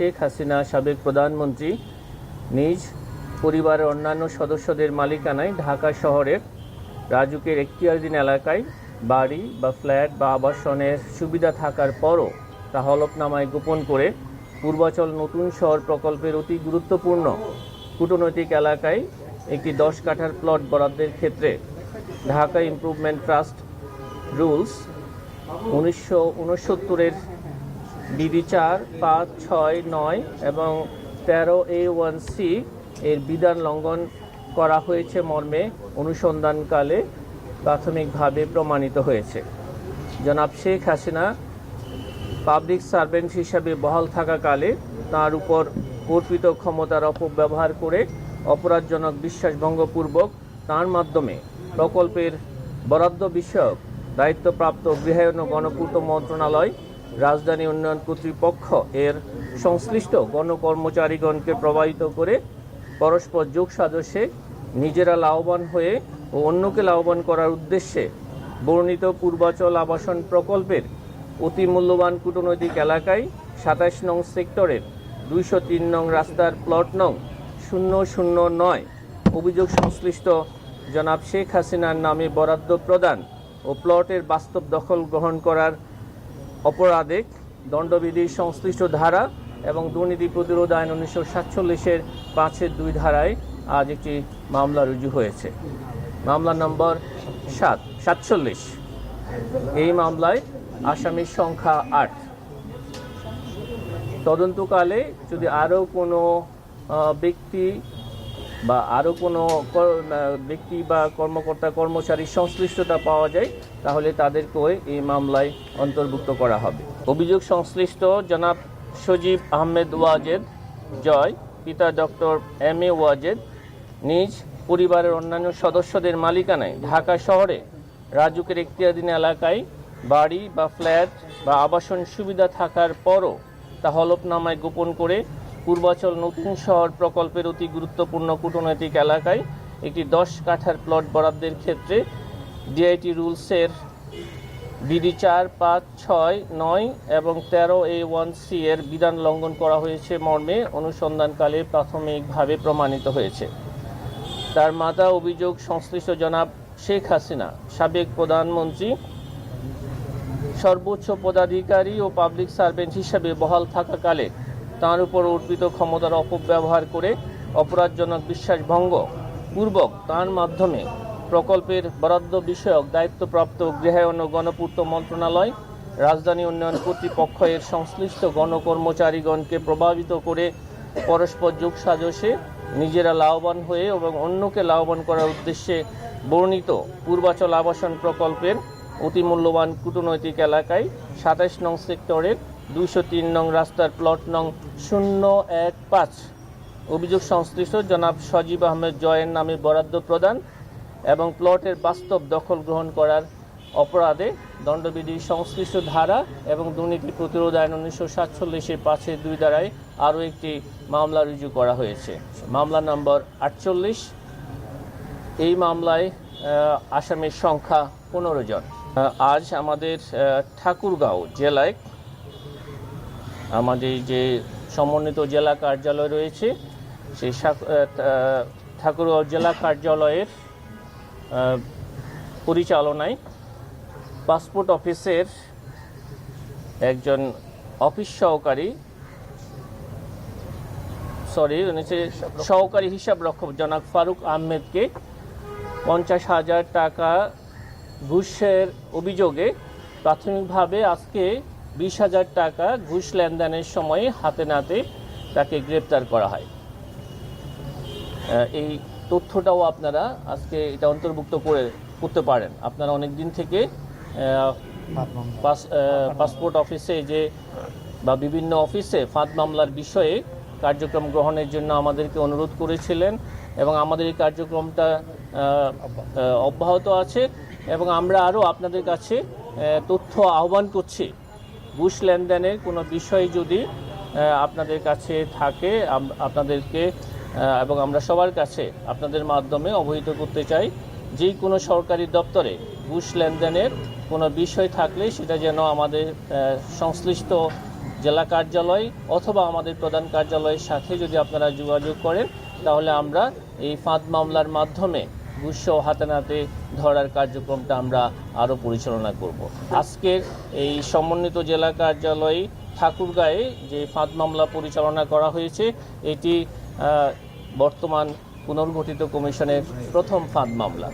শেখ হাসিনা সাবেক প্রধানমন্ত্রী নিজ পরিবারের অন্যান্য সদস্যদের মালিকানায় ঢাকা শহরের রাজুকের এখতিয়ারাধীন এলাকায় বাড়ি বা ফ্ল্যাট বা আবাসনের সুবিধা থাকার পরও তা হলফনামায় গোপন করে পূর্বাচল নতুন শহর প্রকল্পের অতি গুরুত্বপূর্ণ কূটনৈতিক এলাকায় একটি 10 কাঠার প্লট বরাদ্দের ক্ষেত্রে ঢাকা ইমপ্রুভমেন্ট ট্রাস্ট রুলস 1969-এর বিধি 4, 5, 6, 9 এবং 13A1C এর বিধান লঙ্ঘন করা হয়েছে মর্মে অনুসন্ধানকালে প্রাথমিকভাবে প্রমাণিত হয়েছে। জনাব শেখ হাসিনা পাবলিক সার্ভেন্ট হিসাবে বহাল থাকাকালে তার উপর অর্পিত ক্ষমতার অপব্যবহার করে অপরাধজনক বিশ্বাসভঙ্গপূর্বক তার মাধ্যমে প্রকল্পের বরাদ্দ বিষয়ক দায়িত্বপ্রাপ্ত গৃহায়ন ও গণপূর্ত মন্ত্রণালয়, রাজধানী উন্নয়ন কর্তৃপক্ষ এর সংশ্লিষ্ট গণকর্মচারীগণকে প্রভাবিত করে পরস্পর যোগ সাজশে নিজেরা লাভবান হয়ে ও অন্যকে লাভবান করার উদ্দেশ্যে বর্ণিত পূর্বাচল আবাসন প্রকল্পের অতি মূল্যবান কূটনৈতিক এলাকায় 27 নং সেক্টরের 203 নং রাস্তার প্লট নং 009 অভিযোগ সংশ্লিষ্ট জনাব শেখ হাসিনার নামে বরাদ্দ প্রদান ও প্লটের বাস্তব দখল গ্রহণ করার অপরাধে দণ্ডবিধির সংশ্লিষ্ট ধারা এবং দুর্নীতি প্রতিরোধ আইন 1947-এর 5-2 ধারায় আজ একটি মামলা রুজু হয়েছে। মামলা নম্বর 47। এই মামলায় আসামির সংখ্যা 8। তদন্তকালে যদি আরও কোনো ব্যক্তি বা কর্মকর্তা কর্মচারীর সংশ্লিষ্টতা পাওয়া যায় তাহলে তাদেরকেও এই মামলায় অন্তর্ভুক্ত করা হবে। অভিযোগ সংশ্লিষ্ট জনাব সজীব আহমেদ ওয়াজেদ জয়, পিতা ডক্টর M.A. ওয়াজেদ, নিজ পরিবারের অন্যান্য সদস্যদের মালিকানায় ঢাকা শহরে রাজুকের এখতিয়ারাধীন এলাকায় বাড়ি বা ফ্ল্যাট বা আবাসন সুবিধা থাকার পরও তা হলফনামায় গোপন করে পূর্বাচল নতুন শহর প্রকল্পের অতি গুরুত্বপূর্ণ কূটনৈতিক এলাকায় একটি 10 কাঠার প্লট বরাদ্দের ক্ষেত্রে ডিআইটি রুলসের বিধি 4, 5, 6, 9 এবং 13A1C এর বিধান লঙ্ঘন করা হয়েছে মর্মে অনুসন্ধানকালে প্রাথমিকভাবে প্রমাণিত হয়েছে। তার মাতা অভিযোগ সংশ্লিষ্ট জনাব শেখ হাসিনা সাবেক প্রধানমন্ত্রী সর্বোচ্চ পদাধিকারী ও পাবলিক সার্ভেন্ট হিসাবে বহাল থাকাকালে তার উপর অর্পিত ক্ষমতার অপব্যবহার করে অপরাধজনক বিশ্বাসভঙ্গ পূর্বক তার মাধ্যমে প্রকল্পের বরাদ্দ বিষয়ক দায়িত্বপ্রাপ্ত গৃহায়ন ও গণপূর্ত মন্ত্রণালয়, রাজধানী উন্নয়ন কর্তৃপক্ষ এর সংশ্লিষ্ট গণকর্মচারীগণকে প্রভাবিত করে পরস্পর যোগ সাজশে নিজেরা লাভবান হয়ে এবং অন্যকে লাভবান করার উদ্দেশ্যে বর্ণিত পূর্বাচল আবাসন প্রকল্পের অতি মূল্যবান কূটনৈতিক এলাকায় 27 নং সেক্টরের 203 নং রাস্তার প্লট নং 015 অভিযোগ সংশ্লিষ্ট জনাব সজীব আহমেদ জয়ের নামে বরাদ্দ প্রদান এবং প্লটের বাস্তব দখল গ্রহণ করার অপরাধে দণ্ডবিধির সংশ্লিষ্ট ধারা এবং দুর্নীতি প্রতিরোধ আইন 1947-এর 5-2 ধারায় আরও একটি মামলা রুজু করা হয়েছে। মামলা নম্বর 48। এই মামলায় আসামির সংখ্যা 15 জন। আজ আমাদের ঠাকুরগাঁও জেলায় আমাদের যে সমন্বিত জেলা কার্যালয় রয়েছে সেই ঠাকুরগাঁও জেলা কার্যালয়ের পরিচালনায় পাসপোর্ট অফিসের একজন অফিস সহকারী হিসাব রক্ষক জনাব ফারুক আহমেদকে 50,000 টাকা ঘুষের অভিযোগে প্রাথমিকভাবে আজকে 20,000 টাকা ঘুষ লেনদেনের সময় হাতে নাতে তাকে গ্রেপ্তার করা হয়। এই তথ্যটাও আপনারা আজকে এটা অন্তর্ভুক্ত করতে পারেন। আপনারা অনেক দিন থেকে পাসপোর্ট অফিসে বা বিভিন্ন অফিসে ফাঁদ মামলার বিষয়ে কার্যক্রম গ্রহণের জন্য আমাদেরকে অনুরোধ করেছিলেন এবং আমাদের এই কার্যক্রমটা অব্যাহত আছে এবং আমরা আরও আপনাদের কাছে তথ্য আহ্বান করছি। ঘুষ লেনদেনের কোনো বিষয় যদি আপনাদের কাছে থাকে আপনাদেরকে এবং আমরা সবার কাছে আপনাদের মাধ্যমে অবহিত করতে চাই, যে কোনো সরকারি দপ্তরে ঘুষ লেনদেনের কোনো বিষয় থাকলে সেটা যেন আমাদের সংশ্লিষ্ট জেলা কার্যালয় অথবা আমাদের প্রধান কার্যালয়ের সাথে যদি আপনারা যোগাযোগ করেন, তাহলে আমরা এই ফাঁদ মামলার মাধ্যমে ঘুষসহ হাতে নাতে ধরার কার্যক্রমটা আমরা আরও পরিচালনা করব। আজকের এই সমন্বিত জেলা কার্যালয় ঠাকুরগাঁয়ে যে ফাঁদ মামলা পরিচালনা করা হয়েছে, এটি বর্তমান পুনর্গঠিত কমিশনের প্রথম ফাঁদ মামলা।